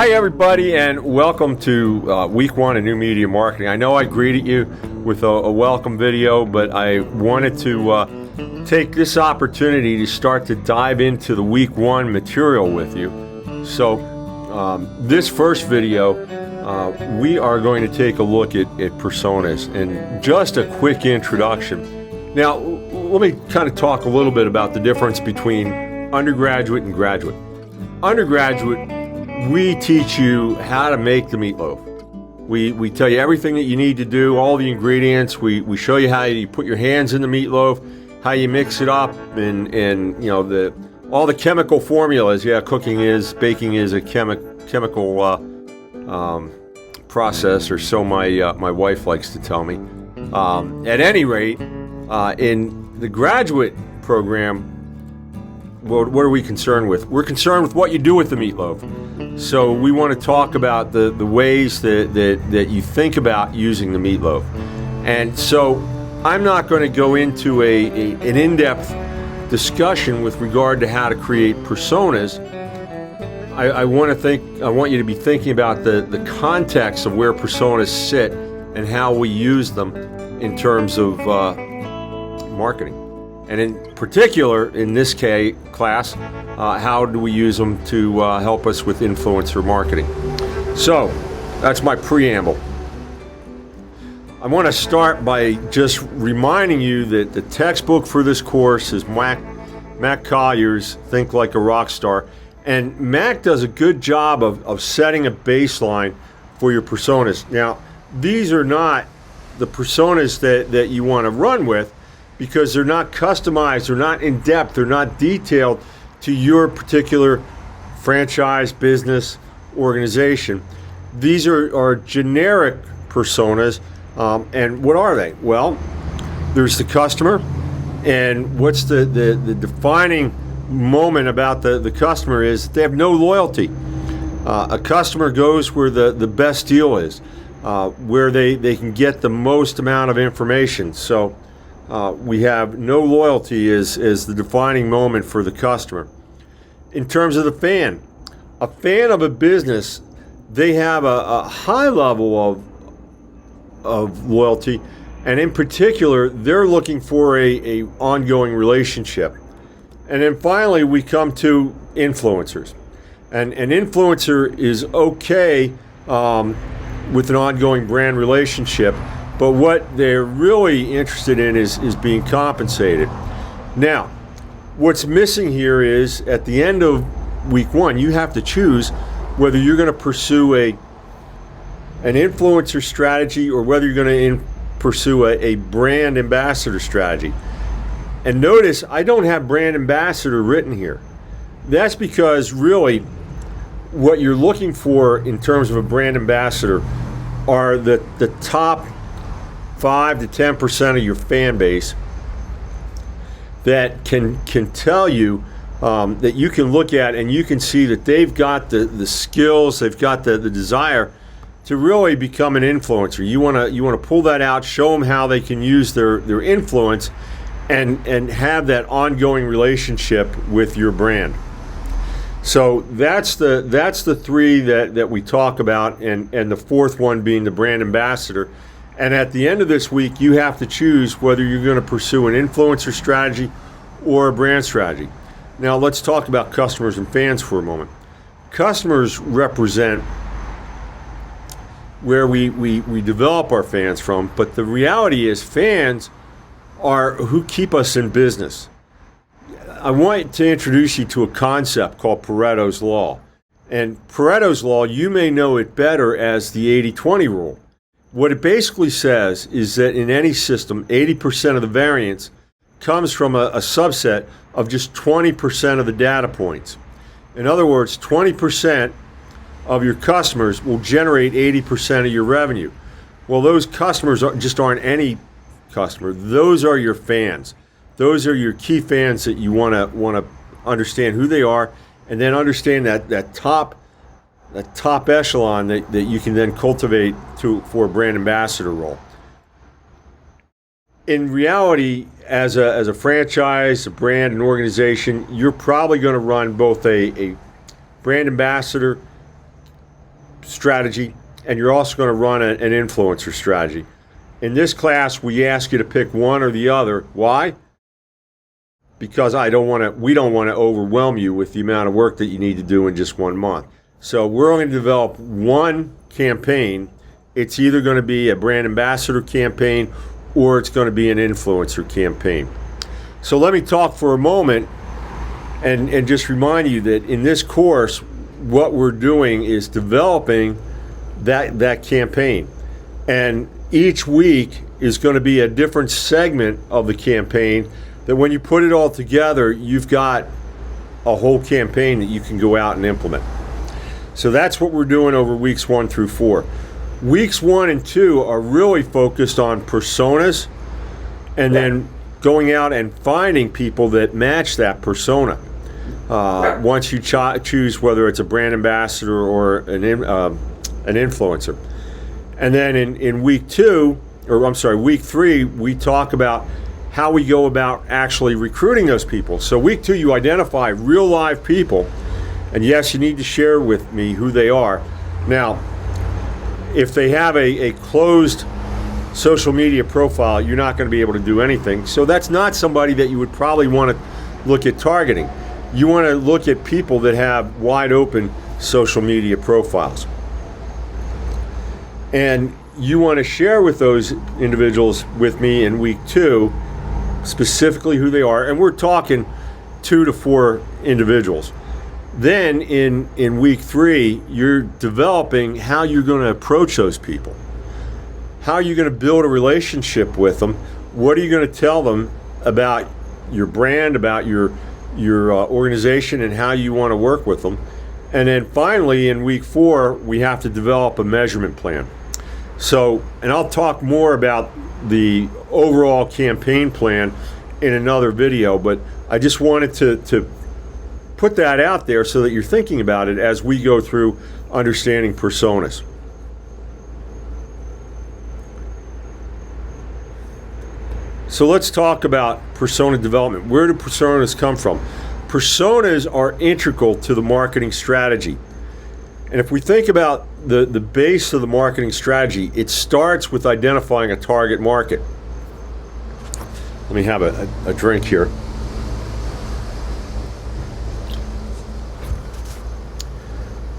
Hi everybody, and welcome to week one of New Media Marketing. I know I greeted you with a welcome video, but I wanted to take this opportunity to start to dive into the week one material with you. So this first video, we are going to take a look at personas and just a quick introduction. Now, let me kind of talk a little bit about the difference between undergraduate and graduate. Undergraduate, we teach you how to make the meatloaf. We tell you everything that you need to do, all the ingredients. We show you how you put your hands in the meatloaf, how you mix it up, and you know all the chemical formulas. Yeah, baking is a chemical process, or so my wife likes to tell me. At any rate, in the graduate program, what are we concerned with? We're concerned with what you do with the meatloaf. So we want to talk about the ways that you think about using the meatloaf. And so I'm not going to go into an in-depth discussion with regard to how to create personas. I want you to be thinking about the context of where personas sit and how we use them in terms of marketing. And in particular, in this class, how do we use them to help us with influencer marketing? So, that's my preamble. I want to start by just reminding you that the textbook for this course is Mac Collier's Think Like a Rock Star. And Mac does a good job of setting a baseline for your personas. Now, these are not the personas that you want to run with, because they're not customized, they're not in depth, they're not detailed to your particular franchise, business, organization. These are generic personas, and what are they? Well, there's the customer, and what's the defining moment about the customer is they have no loyalty. A customer goes where the best deal is, where they can get the most amount of information. So we have no loyalty as the defining moment for the customer. In terms of the fan, a fan of a business, they have a high level of loyalty, and in particular, they're looking for a ongoing relationship. And then finally, we come to influencers. And an influencer is okay with an ongoing brand relationship, but what they're really interested in is being compensated. Now, what's missing here is at the end of week one, you have to choose whether you're going to pursue an influencer strategy or whether you're going to pursue a brand ambassador strategy. And notice I don't have brand ambassador written here. That's because really what you're looking for in terms of a brand ambassador are the top 5 to 10% of your fan base that can tell you that you can look at and you can see that they've got the skills, they've got the desire to really become an influencer. You want to pull that out, show them how they can use their influence and have that ongoing relationship with your brand. So that's the three that we talk about, and the fourth one being the brand ambassador. And at the end of this week, you have to choose whether you're going to pursue an influencer strategy or a brand strategy. Now, let's talk about customers and fans for a moment. Customers represent where we develop our fans from, but the reality is fans are who keep us in business. I want to introduce you to a concept called Pareto's Law. And Pareto's Law, you may know it better as the 80-20 rule. What it basically says is that in any system, 80% of the variance comes from a subset of just 20% of the data points. In other words, 20% of your customers will generate 80% of your revenue. Well, those customers aren't any customer. Those are your fans. Those are your key fans that you want to understand who they are, and then understand that top echelon that you can then cultivate for a brand ambassador role. In reality, as a franchise, a brand, an organization, you're probably going to run both a brand ambassador strategy, and you're also going to run an influencer strategy. In this class, we ask you to pick one or the other. Why? Because we don't want to overwhelm you with the amount of work that you need to do in just 1 month. So we're going to develop one campaign. It's either going to be a brand ambassador campaign or it's going to be an influencer campaign. So let me talk for a moment and just remind you that in this course, what we're doing is developing that campaign. And each week is going to be a different segment of the campaign that when you put it all together, you've got a whole campaign that you can go out and implement. So that's what we're doing over weeks 1 through 4. Weeks 1 and 2 are really focused on personas and then going out and finding people that match that persona. Once you choose whether it's a brand ambassador or an influencer. And then in week 3, we talk about how we go about actually recruiting those people. So week 2, you identify real live people, and yes, you need to share with me who they are. Now, if they have a closed social media profile, you're not going to be able to do anything. So that's not somebody that you would probably want to look at targeting. You want to look at people that have wide open social media profiles. And you want to share with those individuals with me in week 2 specifically who they are, and we're talking 2 to 4 individuals. Then in week 3, you're developing how you're going to approach those people. How are you going to build a relationship with them? What are you going to tell them about your brand, about your organization, and how you want to work with them? And then finally, in week 4, we have to develop a measurement plan. So, and I'll talk more about the overall campaign plan in another video, but I just wanted to put that out there so that you're thinking about it as we go through understanding personas. So let's talk about persona development. Where do personas come from? Personas are integral to the marketing strategy. And if we think about the base of the marketing strategy, it starts with identifying a target market. Let me have a drink here.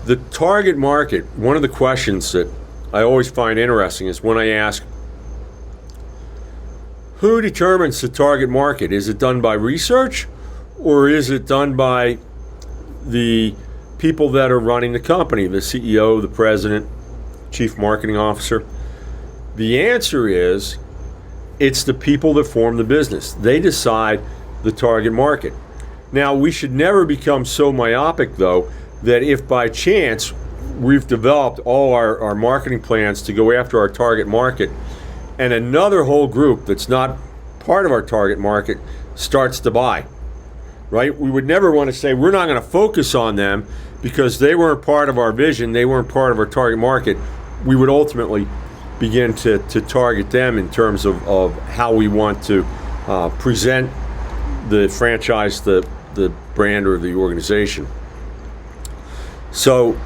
The target market, one of the questions that I always find interesting is when I ask, who determines the target market? Is it done by research, or is it done by the people that are running the company, the CEO, the president, chief marketing officer? The answer is, it's the people that form the business. They decide the target market. Now, we should never become so myopic, though, that if by chance we've developed all our marketing plans to go after our target market, and another whole group that's not part of our target market starts to buy, right? We would never want to say we're not going to focus on them because they weren't part of our vision, they weren't part of our target market. We would ultimately begin to target them in terms of how we want to present the franchise, the brand, or the organization. So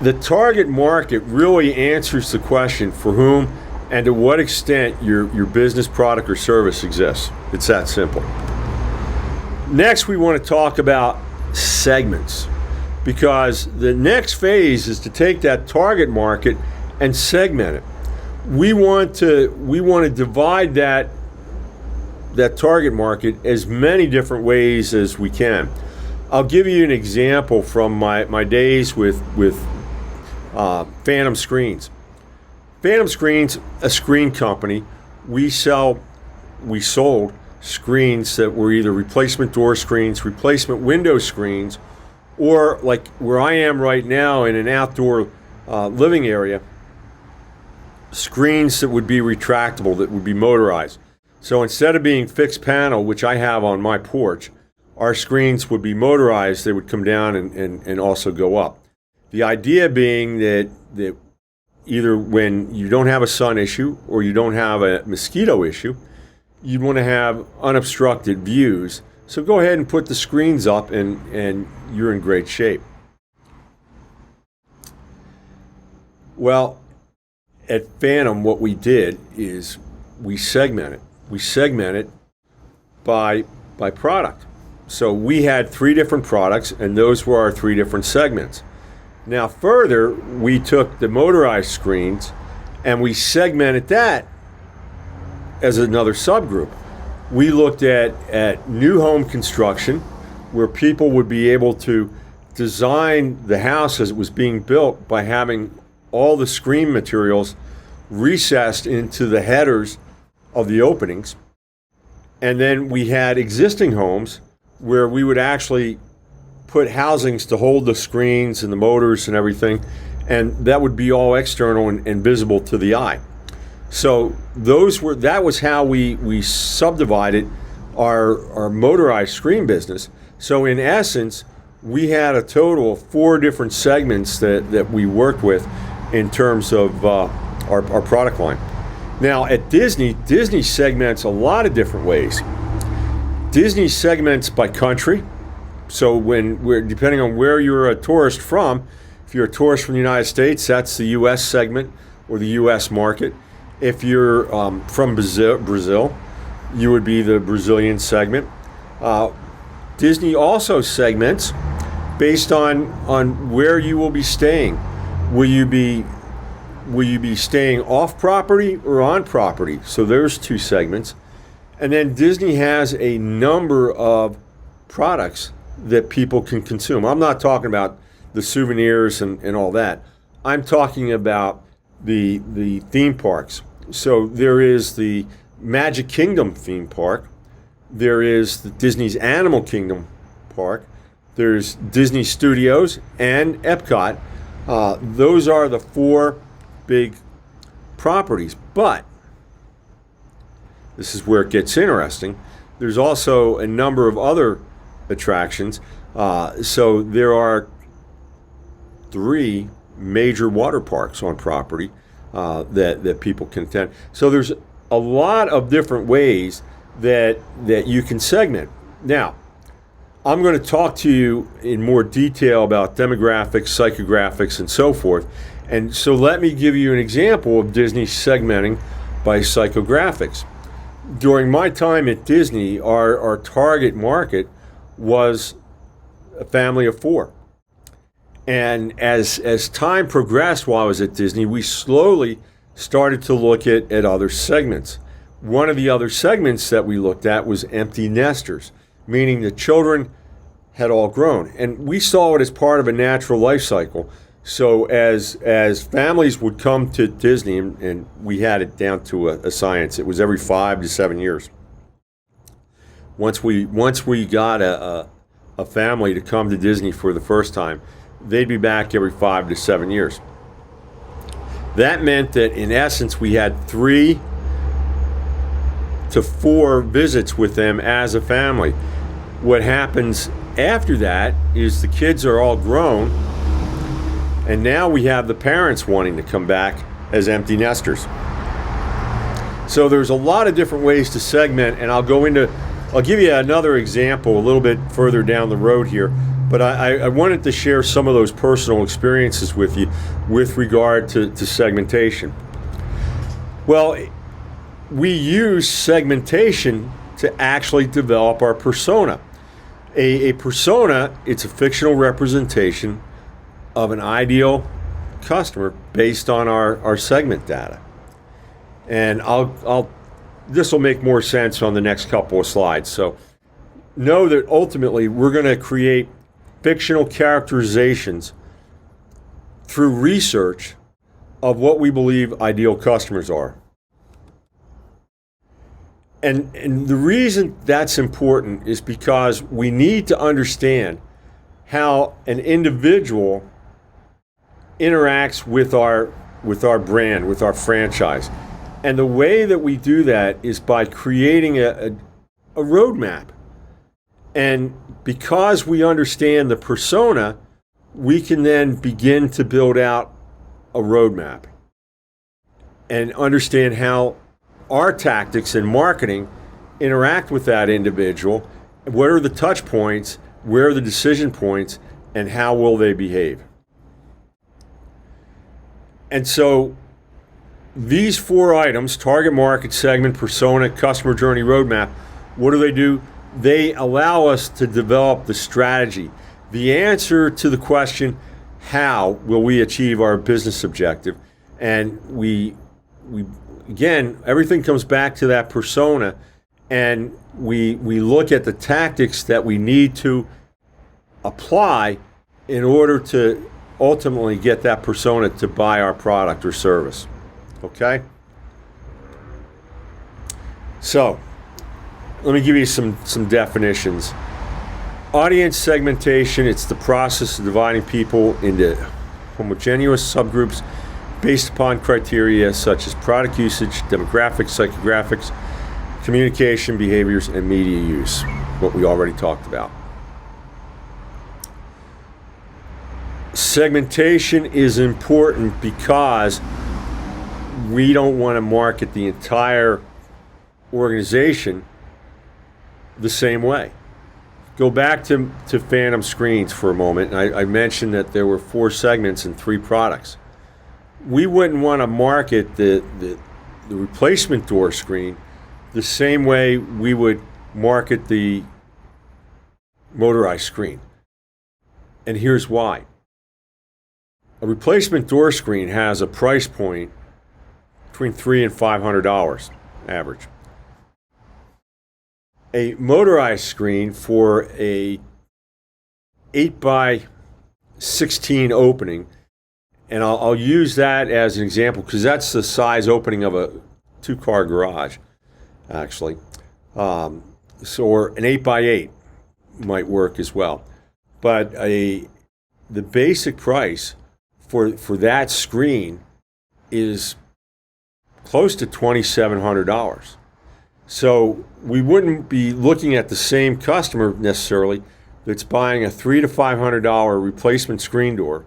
the target market really answers the question for whom and to what extent your business, product, or service exists. It's that simple. Next, we want to talk about segments, because the next phase is to take that target market and segment it. We want to divide that target market as many different ways as we can. I'll give you an example from my days with Phantom Screens. Phantom Screens, a screen company, we sold screens that were either replacement door screens, replacement window screens, or like where I am right now in an outdoor living area, screens that would be retractable, that would be motorized. So instead of being fixed panel, which I have on my porch, our screens would be motorized. They would come down and also go up. The idea being that either when you don't have a sun issue or you don't have a mosquito issue, you want to have unobstructed views. So go ahead and put the screens up and you're in great shape. Well, at Phantom, what we did is we segment it. We segment it by product. So we had 3 different products, and those were our 3 different segments. Now, further, we took the motorized screens and we segmented that as another subgroup. We looked at new home construction, where people would be able to design the house as it was being built by having all the screen materials recessed into the headers of the openings. And then we had existing homes where we would actually put housings to hold the screens and the motors and everything, and that would be all external and visible to the eye. So that was how we subdivided our motorized screen business. So in essence, we had a total of 4 different segments that we worked with in terms of our product line. Now at Disney segments a lot of different ways. Disney segments by country. So depending on where you're a tourist from, if you're a tourist from the United States, that's the U.S. segment or the U.S. market. If you're from Brazil, you would be the Brazilian segment. Disney also segments based on where you will be staying. Will you be staying off property or on property? So there's 2 segments. And then Disney has a number of products that people can consume. I'm not talking about the souvenirs and all that. I'm talking about the theme parks. So there is the Magic Kingdom theme park. There is the Disney's Animal Kingdom park. There's Disney Studios and Epcot. Those are the 4 big properties. But this is where it gets interesting. There's also a number of other attractions. So there are 3 major water parks on property that people can attend. So there's a lot of different ways that you can segment. Now, I'm going to talk to you in more detail about demographics, psychographics, and so forth. And so let me give you an example of Disney segmenting by psychographics. During my time at Disney, our target market was a family of 4. And as time progressed while I was at Disney, we slowly started to look at other segments. One of the other segments that we looked at was empty nesters, meaning the children had all grown. And we saw it as part of a natural life cycle. So as families would come to Disney, and we had it down to a science, it was every 5 to 7 years. Once we got a family to come to Disney for the first time, they'd be back every 5 to 7 years. That meant that in essence we had 3 to 4 visits with them as a family. What happens after that is the kids are all grown, and now we have the parents wanting to come back as empty nesters. So there's a lot of different ways to segment, and I'll give you another example a little bit further down the road here. But I wanted to share some of those personal experiences with you with regard to segmentation. Well, we use segmentation to actually develop our persona. A persona, it's a fictional representation of an ideal customer based on our segment data. And this will make more sense on the next couple of slides. So know that ultimately we're going to create fictional characterizations through research of what we believe ideal customers are. And the reason that's important is because we need to understand how an individual interacts with our brand, with our franchise. And the way that we do that is by creating a roadmap. And because we understand the persona, we can then begin to build out a roadmap and understand how our tactics in marketing interact with that individual. What are the touch points? Where are the decision points? And how will they behave? And so these 4 items, target market, segment, persona, customer journey, roadmap, what do? They allow us to develop the strategy, the answer to the question, how will we achieve our business objective? And we again, everything comes back to that persona, and we look at the tactics that we need to apply in order to ultimately get that persona to buy our product or service. Okay? So, let me give you some definitions. Audience segmentation, it's the process of dividing people into homogeneous subgroups based upon criteria such as product usage, demographics, psychographics, communication, behaviors, and media use, what we already talked about. Segmentation is important because we don't want to market the entire organization the same way. Go back to Phantom screens for a moment. I mentioned that there were 4 segments and 3 products. We wouldn't want to market the replacement door screen the same way we would market the motorized screen. And here's why. A replacement door screen has a price point between $300 and $500 average. A motorized screen for a 8x16 opening, and I'll use that as an example because that's the size opening of a 2-car garage, actually. Or an 8x8 might work as well. But the basic price for that screen is close to $2,700. So we wouldn't be looking at the same customer necessarily that's buying a $300 to $500 replacement screen door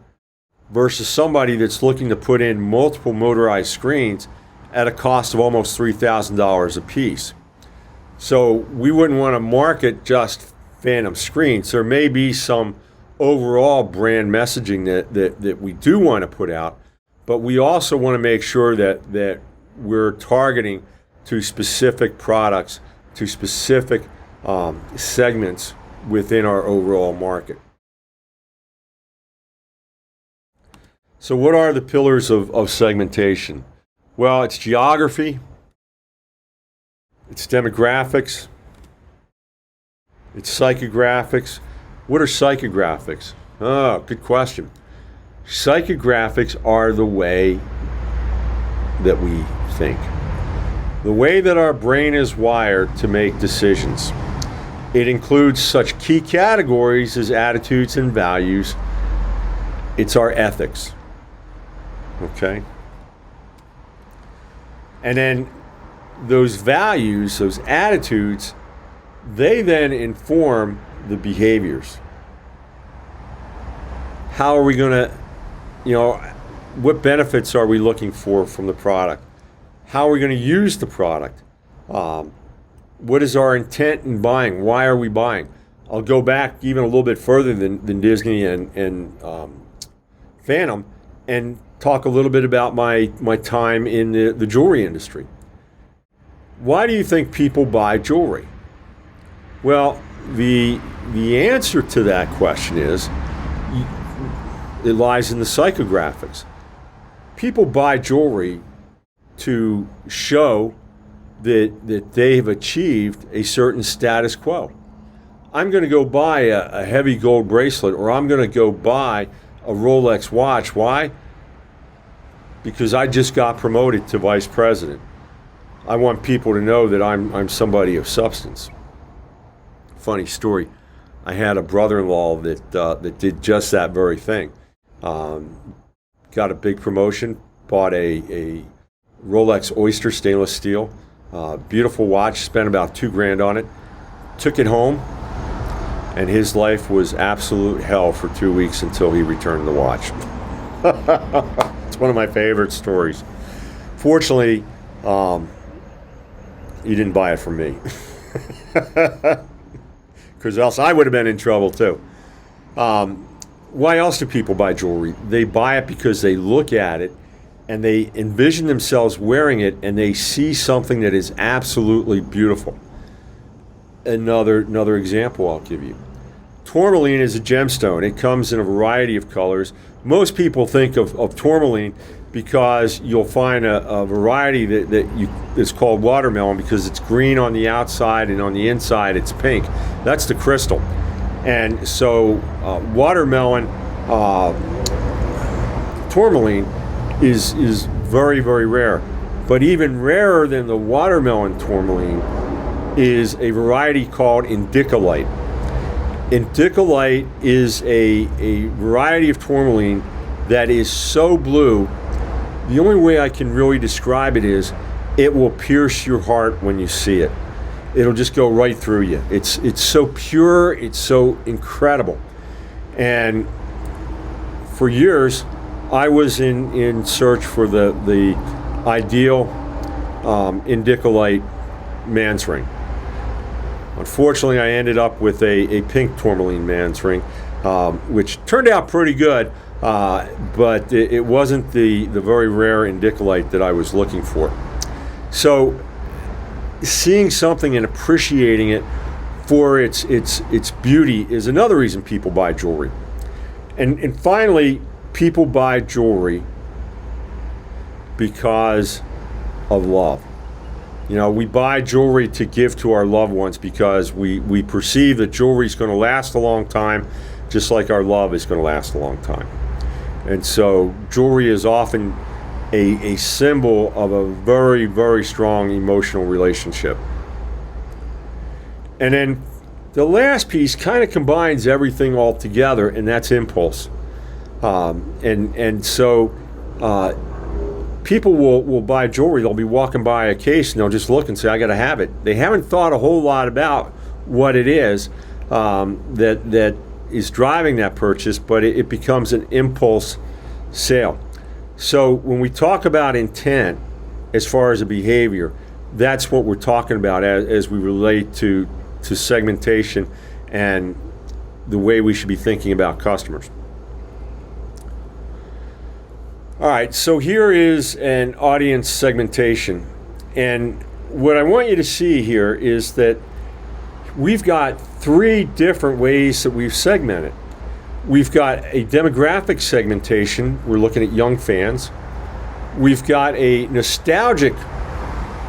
versus somebody that's looking to put in multiple motorized screens at a cost of almost $3,000 a piece. So we wouldn't want to market just Phantom screens. There may be some overall brand messaging that we do want to put out, but we also want to make sure that we're targeting to specific products, to specific segments within our overall market. So what are the pillars of segmentation? Well, it's geography, it's demographics, it's psychographics. What are psychographics? Oh, good question. Psychographics are the way that we think. The way that our brain is wired to make decisions. It includes such key categories as attitudes and values. It's our ethics. Okay? And then those values, those attitudes, they then inform the behaviors. How are we going to, what benefits are we looking for from the product? How are we going to use the product? What is our intent in buying? Why are we buying? I'll go back even a little bit further than Disney and Phantom and talk a little bit about my time in the jewelry industry. Why do you think people buy jewelry? Well, the answer to that question is, it lies in the psychographics. People buy jewelry to show that they have achieved a certain status quo. I'm going to go buy a heavy gold bracelet, or I'm going to go buy a Rolex watch. Why? Because I just got promoted to vice president. I want people to know that I'm somebody of substance. Funny story. I had a brother-in-law that did just that very thing. Got a big promotion, bought a Rolex Oyster stainless steel, beautiful watch, spent about $2,000 on it, took it home, and his life was absolute hell for 2 weeks until he returned the watch. It's one of my favorite stories. Fortunately, he didn't buy it from me, because else I would have been in trouble too. Why else do people buy jewelry? They buy it because they look at it and they envision themselves wearing it, and they see something that is absolutely beautiful. Another example I'll give you. Tourmaline is a gemstone. It comes in a variety of colors. Most people think of tourmaline because you'll find a variety that's called watermelon, because it's green on the outside and on the inside it's pink. That's the crystal. And so watermelon tourmaline is very, very rare. But even rarer than the watermelon tourmaline is a variety called indicolite. Indicolite is a variety of tourmaline that is so blue, the only way I can really describe it is it will pierce your heart when you see it. It'll just go right through you. It's so pure, it's so incredible. And for years, I was in search for the ideal indicolite man's ring. Unfortunately, I ended up with a pink tourmaline man's ring, which turned out pretty good, but it wasn't the very rare indicolite that I was looking for. So seeing something and appreciating it for its beauty is another reason people buy jewelry. And finally, people buy jewelry because of love. You know, we buy jewelry to give to our loved ones because we perceive that jewelry is going to last a long time, just like our love is going to last a long time. And so jewelry is often a symbol of a very, very strong emotional relationship. And then the last piece kind of combines everything all together, and that's impulse. So people will buy jewelry. They'll be walking by a case and they'll just look and say, I got to have it. They haven't thought a whole lot about what it is that is driving that purchase, but it becomes an impulse sale. So when we talk about intent as far as a behavior, that's what we're talking about as we relate to segmentation and the way we should be thinking about customers. All right, so here is an audience segmentation. And what I want you to see here is that we've got 3 different ways that we've segmented. We've got a demographic segmentation. We're looking at young fans. We've got a nostalgic,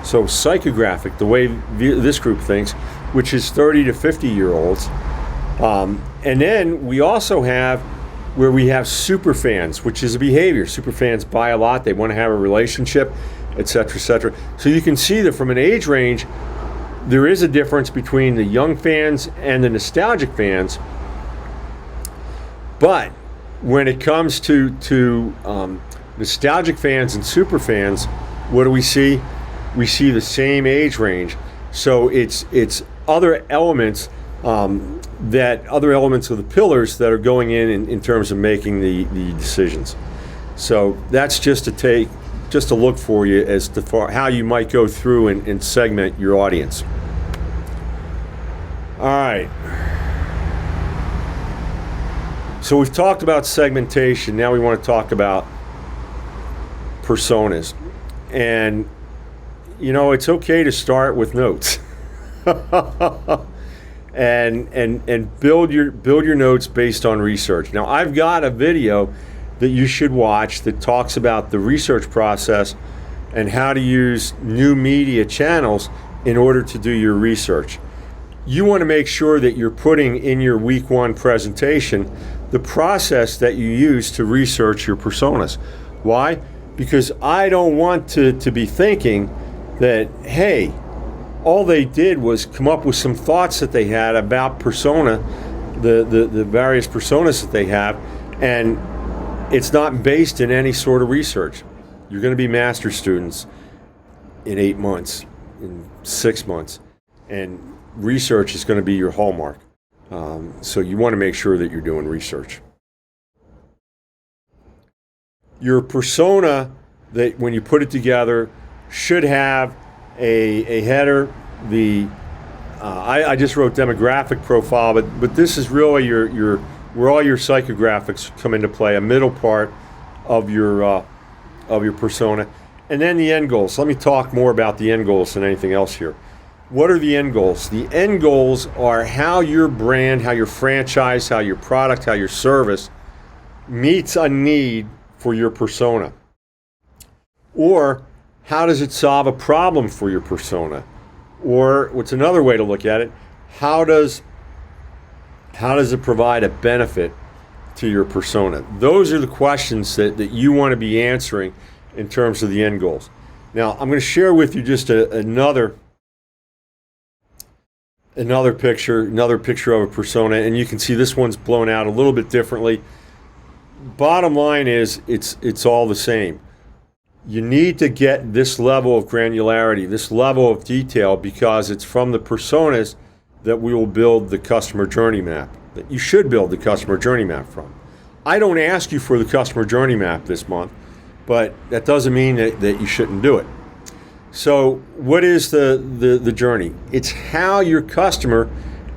so psychographic, the way this group thinks, which is 30 to 50-year-olds. And then we also have where we have super fans, which is a behavior. Super fans buy a lot. They want to have a relationship, et cetera, et cetera. So you can see that from an age range, there is a difference between the young fans and the nostalgic fans. But when it comes to nostalgic fans and super fans, what do we see? We see the same age range. So it's other elements other elements of the pillars that are going in terms of making the decisions. So that's just to look for you as to how you might go through and segment your audience. All right. So we've talked about segmentation. Now we want to talk about personas. And, you know, it's okay to start with notes. and build your notes based on research. Now, I've got a video that you should watch that talks about the research process and how to use new media channels in order to do your research. You want to make sure that you're putting in your week 1 presentation the process that you use to research your personas. Why? Because I don't want to be thinking that, hey, all they did was come up with some thoughts that they had about persona, the various personas that they have, and it's not based in any sort of research. You're going to be master students in 8 months, in 6 months, and research is going to be your hallmark. So you want to make sure that you're doing research. Your persona, that when you put it together, should have a header. I just wrote demographic profile, but this is really your where all your psychographics come into play. A middle part of your of your persona, and then the end goals. Let me talk more about the end goals than anything else here. What are the end goals? The end goals are how your brand, how your franchise, how your product, how your service meets a need for your persona. Or how does it solve a problem for your persona? Or what's another way to look at it? How does it provide a benefit to your persona? Those are the questions that you want to be answering in terms of the end goals. Now, I'm going to share with you just another picture of a persona, and you can see this one's blown out a little bit differently. Bottom line is, it's all the same. You need to get this level of granularity, this level of detail, because it's from the personas that we will build the customer journey map, that you should build the customer journey map from. I don't ask you for the customer journey map this month, but that doesn't mean that you shouldn't do it. So what is the journey? It's how your customer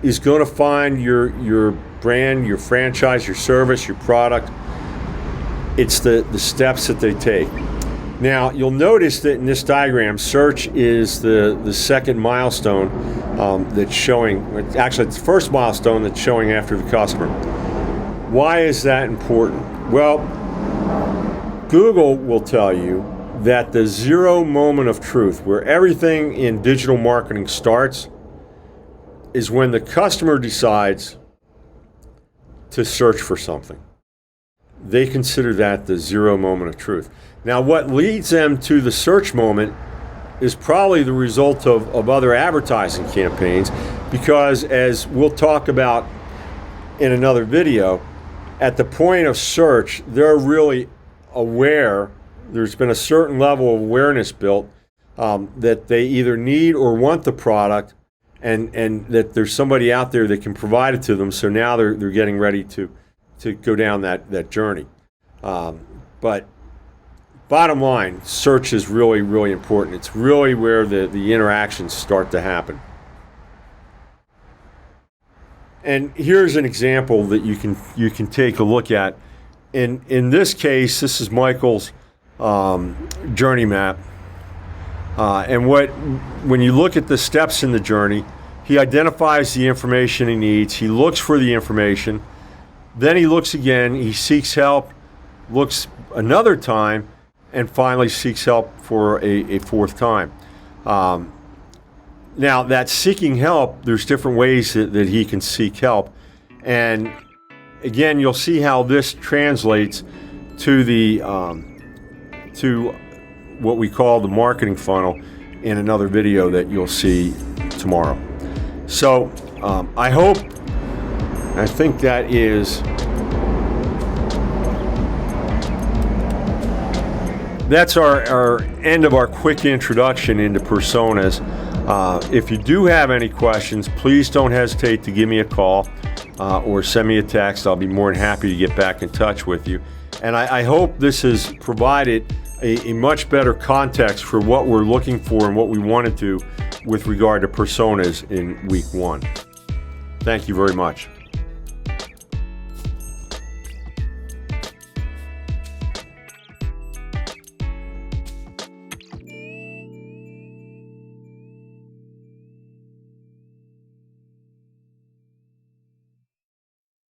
is going to find your brand, your franchise, your service, your product. It's the steps that they take. Now, you'll notice that in this diagram, search is the second milestone that's showing. Actually, it's the first milestone that's showing after the customer. Why is that important? Well, Google will tell you that the zero moment of truth, where everything in digital marketing starts, is when the customer decides to search for something. They consider that the zero moment of truth. Now, what leads them to the search moment is probably the result of other advertising campaigns, because as we'll talk about in another video, at the point of search, they're really aware. There's been a certain level of awareness built that they either need or want the product, and that there's somebody out there that can provide it to them. So now they're getting ready to go down that journey. But bottom line, search is really, really important. It's really where the interactions start to happen. And here's an example that you can take a look at. In this case, this is Michael's journey map. And when you look at the steps in the journey, he identifies the information he needs. He looks for the information. Then he looks again. He seeks help, looks another time, and finally seeks help for a fourth time. Now, that seeking help, there's different ways that he can seek help. And again, you'll see how this translates to to what we call the marketing funnel in another video that you'll see tomorrow. So I think that's our end of our quick introduction into personas. If you do have any questions, please don't hesitate to give me a call or send me a text. I'll be more than happy to get back in touch with you. And I hope this has provided a much better context for what we're looking for and what we want to do with regard to personas in week 1. Thank you very much.